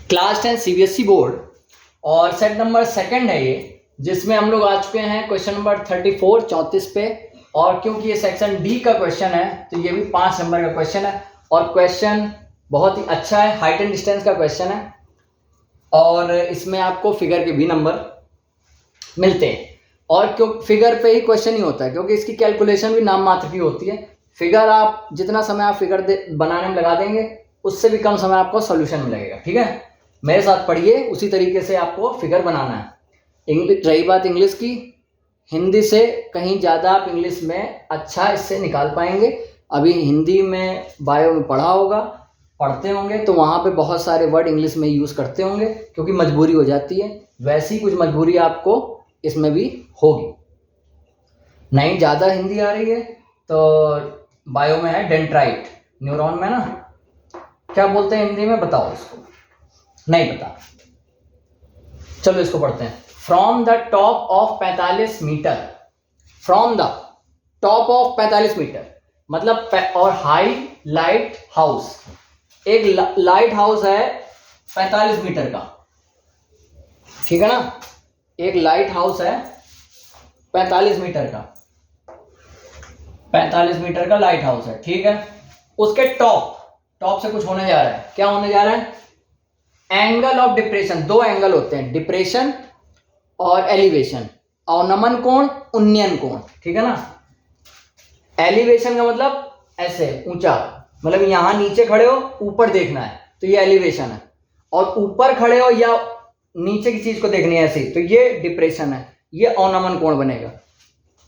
Class 10 CBSE board और set number second है ये, जिसमें हम लोग आ चुके हैं क्वेश्चन नंबर 34 पे। और क्योंकि ये सेक्शन डी का क्वेश्चन है तो ये भी 5 नंबर का क्वेश्चन है और क्वेश्चन बहुत ही अच्छा है, हाइट एंड डिस्टेंस का क्वेश्चन है और इसमें आपको फिगर के भी नंबर मिलते हैं। और क्यों फिगर पे ही क्वेश्चन ही होता है, क्योंकि इसकी कैलकुलेशन भी नाम मात्र की होती है। फिगर आप जितना समय आप फिगर बनाने में लगा देंगे उससे भी कम समय आपको सॉल्यूशन में लगेगा। ठीक है, मेरे साथ पढ़िए, उसी तरीके से आपको फिगर बनाना है। इंग्लिश रही बात इंग्लिश की, हिंदी से कहीं ज़्यादा आप इंग्लिश में अच्छा इससे निकाल पाएंगे। अभी हिंदी में बायो में पढ़ते होंगे तो वहाँ पे बहुत सारे वर्ड इंग्लिश में यूज़ करते होंगे क्योंकि मजबूरी हो जाती है। वैसी कुछ मजबूरी आपको इसमें भी होगी। नहीं ज़्यादा हिंदी आ रही है तो बायो में है डेंड्राइट, न्यूरॉन में ना क्या बोलते हैं हिंदी में, बताओ इसको, नहीं पता, चलो इसको पढ़ते हैं। From the top of 45 metre, from the top of 45 metre मतलब और हाई लाइट हाउस, एक लाइट हाउस है 45 मीटर का, ठीक है ना, एक लाइट हाउस है 45 मीटर का, 45 मीटर का लाइट हाउस है, ठीक है। उसके टॉप से कुछ होने जा रहा है, क्या होने जा रहा है, एंगल ऑफ डिप्रेशन। दो एंगल होते हैं, डिप्रेशन और एलिवेशन। अवनमन कोण, उन्नयन कोण, ठीक है ना। एलिवेशन का मतलब ऐसे ऊंचा, मतलब यहां नीचे खड़े हो ऊपर देखना है तो ये एलिवेशन है, और ऊपर खड़े हो या नीचे की चीज को देखनी है ऐसे तो ये डिप्रेशन है, ये अवनमन कोण बनेगा।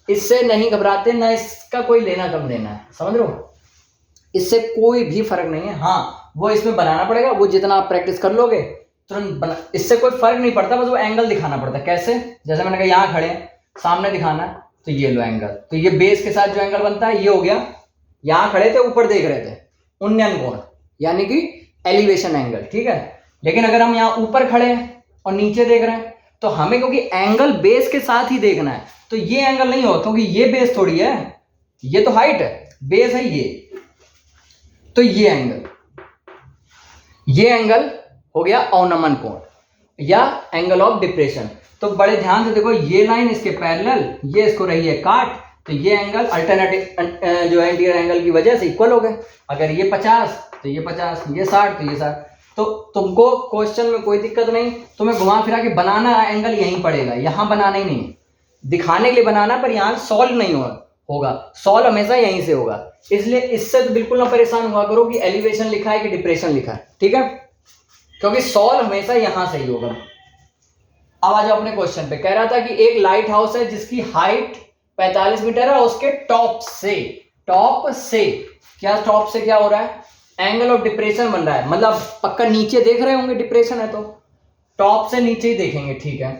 इससे नहीं घबराते, ना इसका कोई लेना कम देना है, समझ रहे हो, इससे कोई भी फर्क नहीं है। हाँ वो इसमें बनाना पड़ेगा, वो जितना आप प्रैक्टिस कर लोगे तुरंत इससे कोई फर्क नहीं पड़ता, बस वो एंगल दिखाना पड़ता है। कैसे, जैसे मैंने कहा यहाँ खड़े सामने दिखाना है तो ये लो एंगल, तो ये बेस के साथ जो एंगल बनता है ये हो गया, यहाँ खड़े थे ऊपर देख रहे थे, उन्नयन कोण यानी कि एलिवेशन एंगल, ठीक है। लेकिन अगर हम यहाँ ऊपर खड़े हैं और नीचे देख रहे हैं तो हमें क्योंकि एंगल बेस के साथ ही देखना है तो ये एंगल नहीं होगा, क्योंकि ये बेस थोड़ी है, ये तो हाइट है, बेस है ये, तो ये एंगल हो गया अवनमन कोण या एंगल ऑफ डिप्रेशन। तो बड़े ध्यान से देखो, ये लाइन इसके पैरेलल, ये इसको रही है काट, तो ये एंगल अल्टरनेटिव जो है इंटीरियर एंगल की वजह से इक्वल हो गए। अगर ये 50 तो ये 50, ये 60 तो ये 60। तो तुमको क्वेश्चन में कोई दिक्कत नहीं, तुम्हें घुमा फिरा के बनाना एंगल यहीं पड़ेगा, यहां बनाना ही नहीं, दिखाने के लिए बनाना, पर यहां सॉल्व नहीं होगा, सॉल्व हमेशा यहीं से होगा। इसलिए इससे तो बिल्कुल ना परेशान हुआ करो कि एलिवेशन लिखा है कि डिप्रेशन लिखा है, ठीक है, क्योंकि सॉल्व हमेशा यहां से ही होगा। अब आ जाओ अपने क्वेश्चन पे। कह रहा था कि एक लाइट हाउस है जिसकी हाइट 45 मीटर है, उसके टॉप से क्या हो रहा है, एंगल ऑफ डिप्रेशन बन रहा है। मतलब पक्का नीचे देख रहे होंगे, डिप्रेशन है तो टॉप से नीचे ही देखेंगे, ठीक है।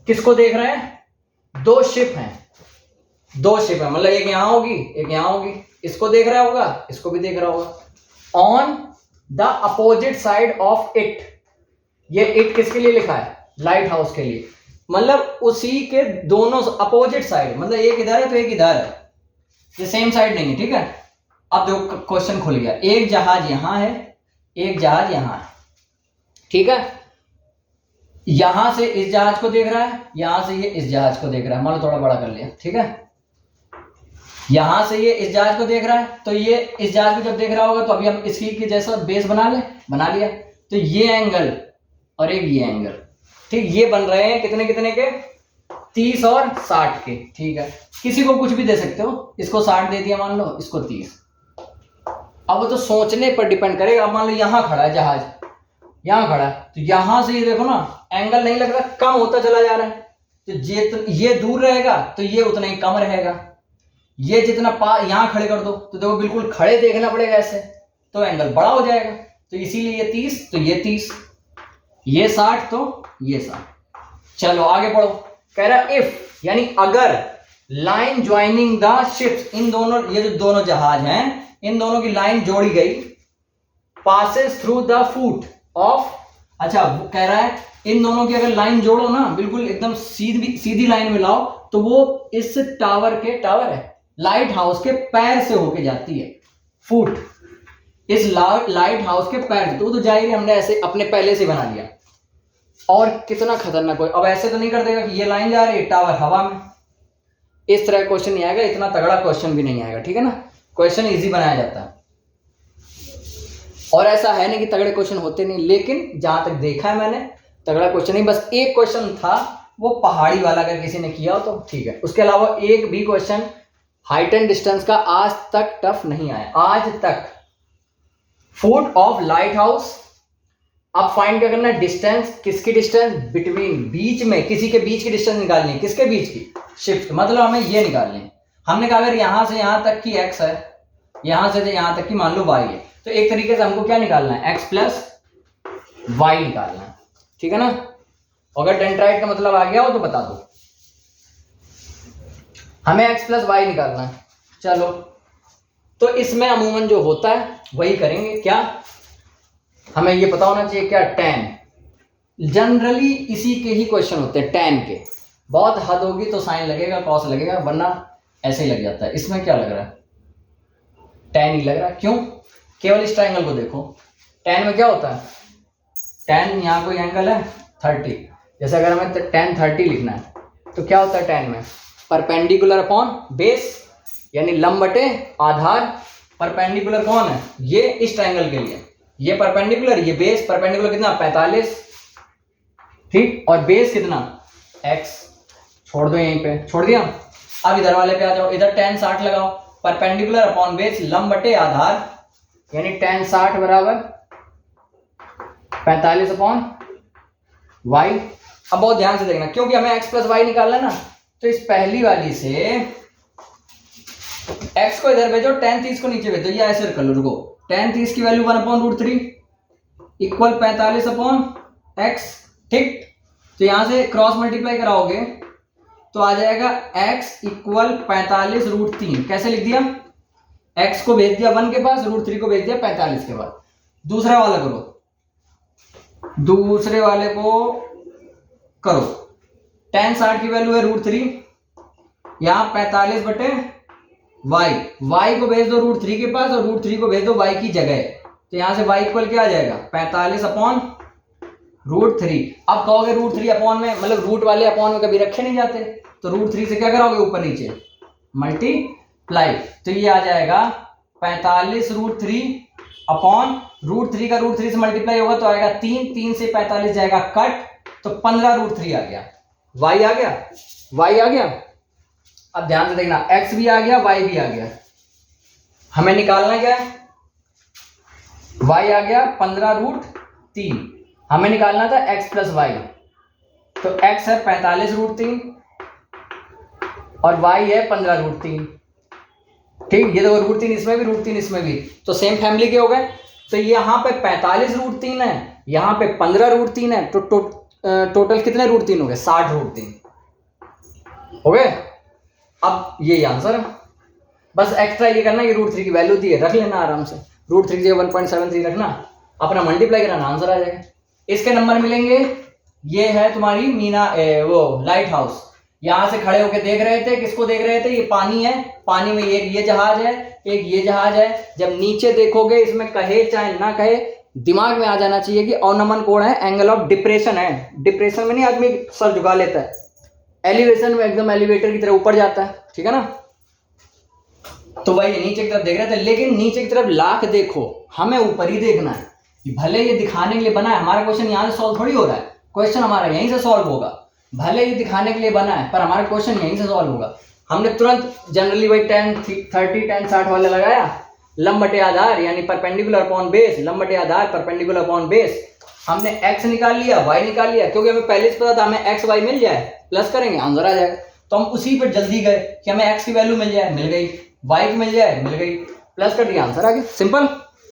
किसको देख रहे हैं, दो शिप है, मतलब एक यहां होगी एक यहां होगी, इसको देख रहा होगा, इसको भी देख रहा होगा। On the opposite side of it, ये इट किसके लिए लिखा है, लाइट हाउस के लिए, मतलब उसी के दोनों अपोजिट साइड, मतलब एक इधर है तो एक इधर है, ये सेम साइड नहीं है, ठीक है। अब देखो क्वेश्चन खुल गया, एक जहाज यहां है, एक जहाज यहां है, ठीक है। यहां से इस जहाज को देख रहा है, यहां से ये इस जहाज को देख रहा है, मान लो थोड़ा बड़ा कर लिया, ठीक है। यहां से ये इस जहाज को देख रहा है तो ये इस जहाज को जब देख रहा होगा तो अभी हम इसकी के जैसा बेस बना लिया, तो ये एंगल और एक ये एंगल, ठीक, ये बन रहे हैं कितने के, 30 और 60 के, ठीक है। किसी को कुछ भी दे सकते हो, इसको 60 दे दिया मान लो, इसको 30। अब वो तो सोचने पर डिपेंड करेगा। अब मान लो यहां खड़ा है जहाज, यहां खड़ा है तो यहां से ये देखो ना एंगल नहीं लग रहा, कम होता चला जा रहा है, तो ये दूर रहेगा तो ये उतना ही कम रहेगा। ये जितना यहां खड़े कर दो तो देखो बिल्कुल खड़े देखना पड़ेगा ऐसे, तो एंगल बड़ा हो जाएगा, तो इसीलिए ये 30 तो ये 30, ये 60 तो ये 60। चलो आगे पढ़ो। कह रहा इफ यानी अगर लाइन ज्वाइनिंग द शिप्स, इन दोनों, ये जो दोनों जहाज हैं इन दोनों की लाइन जोड़ी गई, passes through the foot of, अच्छा वो कह रहा है इन दोनों की अगर लाइन जोड़ो ना, बिल्कुल एकदम सीधी लाइन में लाओ तो वो इस टावर है लाइट हाउस के पैर से होके जाती है, फुट, इस लाइट हाउस के पैर, तो जाहिर है हमने ऐसे अपने पहले से बना लिया। और कितना खतरनाक कोई, अब ऐसे तो नहीं कर देगा कि ये लाइन जा रही है टावर हवा में, इस तरह का क्वेश्चन नहीं आएगा, इतना तगड़ा क्वेश्चन भी नहीं आएगा, ठीक है ना। क्वेश्चन इजी बनाया जाता है, और ऐसा है नहीं कि तगड़े क्वेश्चन होते नहीं, लेकिन जहां तक देखा है मैंने तगड़ा क्वेश्चन नहीं, बस एक क्वेश्चन था वो पहाड़ी वाला, अगर किसी ने किया हो तो ठीक है, उसके अलावा एक भी क्वेश्चन हाइट एंड डिस्टेंस का आज तक टफ नहीं आया, आज तक। फुट ऑफ लाइट हाउस, अब फाइंड क्या करना है, डिस्टेंस, किसकी डिस्टेंस, बिटवीन, बीच में, किसी के बीच की डिस्टेंस निकालनी है, किसके बीच की, शिफ्ट, मतलब हमें ये निकालनी है। हमने कहा अगर यहां से यहां तक की x है, यहां से यहां तक की मान लो y है, तो एक तरीके से हमको क्या निकालना है, x प्लस वाई निकालना है, ठीक है ना। अगर डेंड्राइट का मतलब आ गया हो तो बता दो, हमें x प्लस वाई निकालना है। चलो, तो इसमें अमूमन जो होता है वही करेंगे, क्या हमें ये पता होना चाहिए, क्या, tan, जनरली इसी के ही क्वेश्चन होते हैं, tan के, बहुत हद होगी तो साइन लगेगा, कॉस लगेगा, वरना ऐसे ही लग जाता है। इसमें क्या लग रहा है, tan ही लग रहा है, क्यों, केवल इस ट्रायंगल को देखो, tan में क्या होता है, tan यहाँ कोई एंगल है 30, जैसे अगर हमें tan 30 लिखना है तो क्या होता है tan में, परपेंडिकुलर अपॉन बेस, यानी लंब बटे आधार। परपेंडिकुलर कौन है, ये इस ट्रायंगल के लिए, ये परपेंडिकुलर, ये बेस, परपेंडिकुलर कितना 45, ठीक, और बेस कितना x, छोड़ दो यहीं पे, छोड़ दिया। अब इधर वाले पे आ जाओ, इधर tan 60 लगाओ, परपेंडिकुलर अपॉन बेस लंब बटे आधार, यानी tan 60 बराबर 45 अपॉन y। अब बहुत ध्यान से देखना, क्योंकि हमें x प्लस वाई निकालना है ना, तो इस पहली वाली से x को इधर भेजो, tan 30 को नीचे भेजो, ये ऐसे कर लो, रुको, tan 30 की वैल्यू 1/√3 इक्वल 45 अपॉन x, ठीक। तो यहां से क्रॉस मल्टीप्लाई कराओगे तो आ जाएगा x इक्वल 45√3, कैसे लिख दिया, x को भेज दिया 1 के पास, √3 को भेज दिया 45 के बाद। दूसरा वाला करो, दूसरे वाले को करो, tan 60 की वैल्यू है √3, यहां 45 बटे y को भेज दो √3 के पास, और √3 को भेज दो y की जगह, तो यहां से y इक्वल क्या आ जाएगा 45 अपॉन √3। अब कहोगे √3 अपॉन में, मतलब रूट वाले अपॉन में कभी रखे नहीं जाते, तो √3 से क्या करोगे, ऊपर नीचे मल्टीप्लाई, तो ये आ जाएगा 45√3 अपॉन √3 का √3 से मल्टीप्लाई होगा तो आएगा 3 से 45 जाएगा कट, तो 15√3 आ गया, y आ गया, y आ गया। अब ध्यान से देखना, x भी आ गया, y भी आ गया, हमें निकालना क्या है, y आ गया 15√3, हमें निकालना था x प्लस वाई, तो x है 45√3 और y है 15√3, ठीक, ये देखो √3 इसमें भी, √3 इसमें भी, तो सेम फैमिली के हो गए। तो यहाँ पे 45√3 है, यहाँ पे 15√3 है, तो टोटल कितने √3 हो गए, 60√3 हो गए। अब ये आंसर है, बस एक्स्ट्रा ये करना, ये √3 की वैल्यू दी है, रख लेना आराम से, √3 की 1.73 रखना, अपना मल्टीप्लाई कराना, आंसर आ जाएगा। इसके नंबर मिलेंगे, ये है तुम्हारी मीना वो लाइट हाउस, यहां से खड़े होके देख रहे थे, किसको देख रहे थे, ये पानी है, पानी में एक ये जहाज है, एक ये जहाज है। जब नीचे देखोगे, इसमें कहे चाहे ना कहे, दिमाग में आ जाना चाहिए कि ऑर्नामेंट कोण है, एंगल ऑफ डिप्रेशन है। डिप्रेशन में नहीं आदमी सर झुका लेता है, एलिवेशन में एकदम एलिवेटर की तरह ऊपर जाता है, ठीक है ना। तो वही नीचे की तरफ देख रहे थे, लेकिन नीचे की तरफ लाख देखो, हमें ऊपर ही देखना है। भले ये दिखाने के लिए बना है, हमारा क्वेश्चन यहाँ से सॉल्व थोड़ी हो रहा है, क्वेश्चन हमारा यहीं से सॉल्व होगा। भले ये दिखाने के लिए बना है, पर हमारा क्वेश्चन यहीं से सॉल्व होगा। हमने तुरंत जनरली वही tan 30 tan 60 वाला लगाया, लंब बटे आधार यानी परपेंडिकुलर अपॉन बेस, लंब बटे आधार परपेंडिकुलर अपॉन बेस, हमने x निकाल लिया, y निकाल लिया, क्योंकि हमें पहले से पता था हमें x y मिल जाए, प्लस करेंगे आंसर आ जाएगा। तो हम उसी पर जल्दी गए कि हमें x की वैल्यू मिल जाए, मिल गई, y की मिल जाए, मिल गई, प्लस कर दिया, आंसर आ गया, सिंपल।